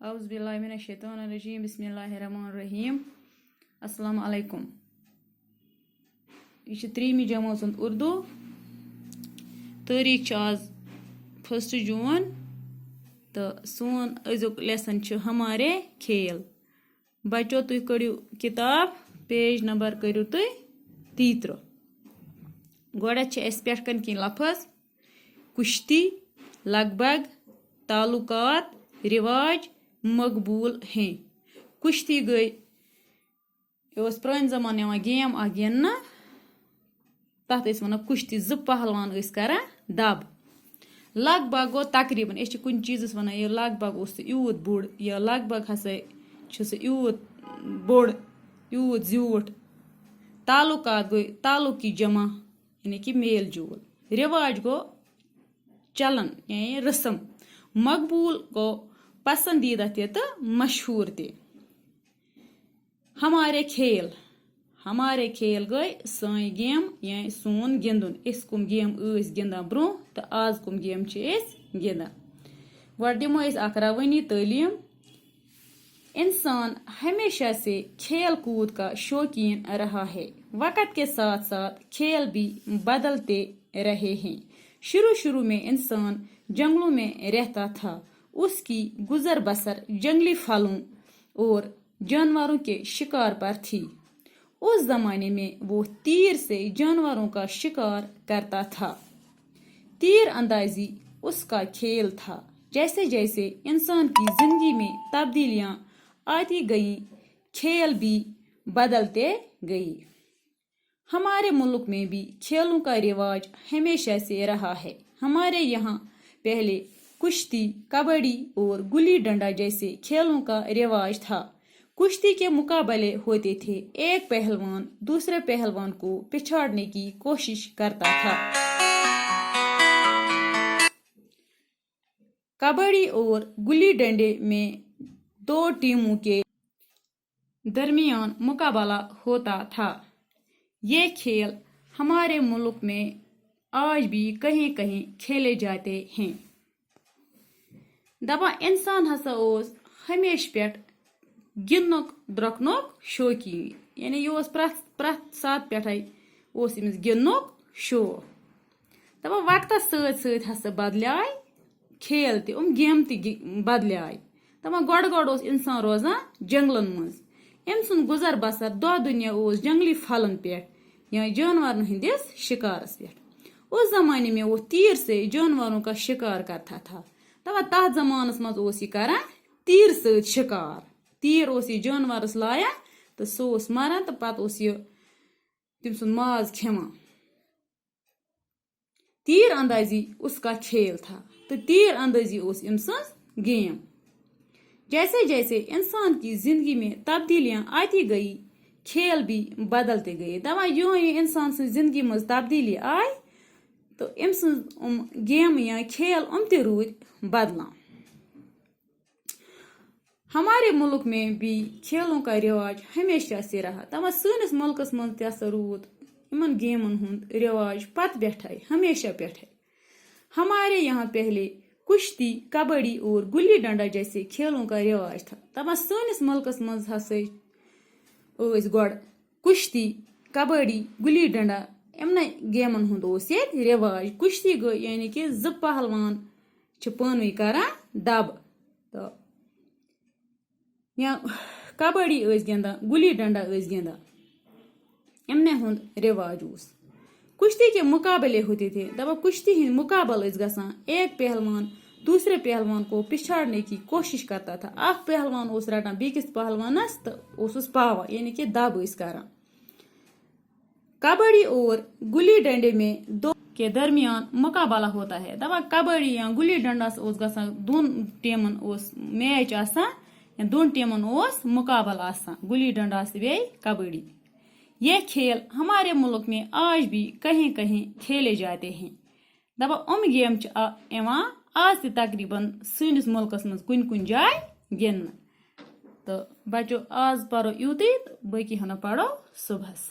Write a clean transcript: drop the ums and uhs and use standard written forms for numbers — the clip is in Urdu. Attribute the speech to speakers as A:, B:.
A: اعوذ باللہ من الشیطان الرجیم بسم اللہ الرحمن الرحیم السلام علیکم. یہ 3 جماعت اردو. تاریخ آز 1 جون تو سون ازیک لیسن ہمارے کھیل. بچو تھی کڑو کتاب پیج نمبر کرو تھی 33. گوڑت اس پہ کن کی لفظ کشتی لگ بھگ تعلقات رواج مقبول ہیں. کشتی گئی یہ پران زمانہ گیم گن تر ون کشتی 2 پہلوان کران دب. لگ بھگ گو تقریباً اس کن چیز ونان یہ لگ بھگ اس یوت بوڑ یا لگ بھگ ہسا سہ یوت بوڑ یوت زیوٹ. تعلقات گئی تعلق کی جمع یعنی کہ میل جول. رواج گو چلن یعنی رسم. مقبول گو پسندیدہ تہ تو مشہور تہ. ہمارے کھیل گئی سان گیم یعنی سون گندن. اس کم گیم گندان برو تو آز کم گیم گندان. گوڑ دمو اخ روانی تعلیم. انسان ہمیشہ سے کھیل کود کا شوقین رہا ہے. وقت کے ساتھ ساتھ کھیل بھی بدلتے رہے ہیں. شروع میں انسان جنگلوں میں رہتا تھا. اس کی گزر بسر جنگلی پھلوں اور جانوروں کے شکار پر تھی. اس زمانے میں وہ تیر سے جانوروں کا شکار کرتا تھا. تیر اندازی اس کا کھیل تھا. جیسے جیسے انسان کی زندگی میں تبدیلیاں آتی گئیں کھیل بھی بدلتے گئی. ہمارے ملک میں بھی کھیلوں کا رواج ہمیشہ سے رہا ہے. ہمارے یہاں پہلے کشتی کبڈی اور گلی ڈنڈا جیسے کھیلوں کا رواج تھا. کشتی کے مقابلے ہوتے تھے. ایک پہلوان دوسرے پہلوان کو پچھاڑنے کی کوشش کرتا تھا. کبڈی اور گلی ڈنڈے میں 2 ٹیموں کے درمیان مقابلہ ہوتا تھا. یہ کھیل ہمارے ملک میں آج بھی کہیں کہیں کھیلے جاتے ہیں. دپان انسان ہسا ہمیشہ پہ گندنک درکنک شوقین. یعنی یہ پرت سات پہ امس گندنک شوق. دپان وقتس ست ہسا بدلے کھیل تہ گیم تہ بدلے. دپان گۄڈٕ انسان روزان جنگلن مز. ام سن گزر بسر دۄہ دنیا جنگلی پھلن پہ یا جانورن ہندس شکارس پہ. اس زمانے میں وہ تیر سے جانوروں کا شکار کرتا تھا. دپان تات زمانس مز یہ کران تیر ست شکار. تیر یہ جانورس لایان تو سہ مران تو پتہ یہ تم سن ماز کھیوان. تیر اندازی اس کا کھیل تھا تو تیر اندازی ام سن گیم. جیسے جیسے انسان کی زندگی میں تبدیلیاں آتی گئی کھیل بھی بدلتے گئے. دپان یوں انسان سن زندگی مز تبدیلی آئی تو ام سن گیم یا کھیل تہ رود بدلان. ہمارے ملک میں بھی کھیلوں کا رواج ہمیشہ سے رہا. دپان سنس ملکس مز تہ رود ان گیمن ہند رواج پتہ پٹھے ہمیشہ پٹھے. ہمارے یہاں پہلے کشتی کبڈی اور گلی ڈنڈا جیسے کھیلوں کا رواج تھا. دپان سنس ملکس مز ہسا گوڑ کشتی کبڈی گلی ڈنڈا امن گیمن ہند رواج. کشتی گئی یعنی کہ 2 پہلوان پانوی کران دب تو یا کبڈی گندان گلی ڈنڈا گندان. امن ہند رواج اس. کشتی کے مقابلے ہوتے تھے. دپان کشتی ہند مقابل گسان. ایک پہلوان دوسرے پہلوان کو پچھاڑنے کی کوشش کرتا تھا. اخ پہلوان رٹان بیکس پہلوانس تو پاوا یعنی کہ دب کران. کبڈی اور گلی ڈنڈے میں 2 کے درمیان مقابلہ ہوتا ہے. دپان کبڈی یا گلی ڈنڈاس گسان 2 ٹیمن میچ آسان یا 2 ٹیمن مقابلہ آسان. گلی ڈنڈا سے کبڈی. یہ کھیل ہمارے ملک میں آج بھی کہیں کہیں کھیلے جاتے ہیں. دپان گیم آج تہ تقریباً سنس ملکس مز کن جائے گن. تو بچو آز پرو یوتی باقی ہنا پڑھو صبحس.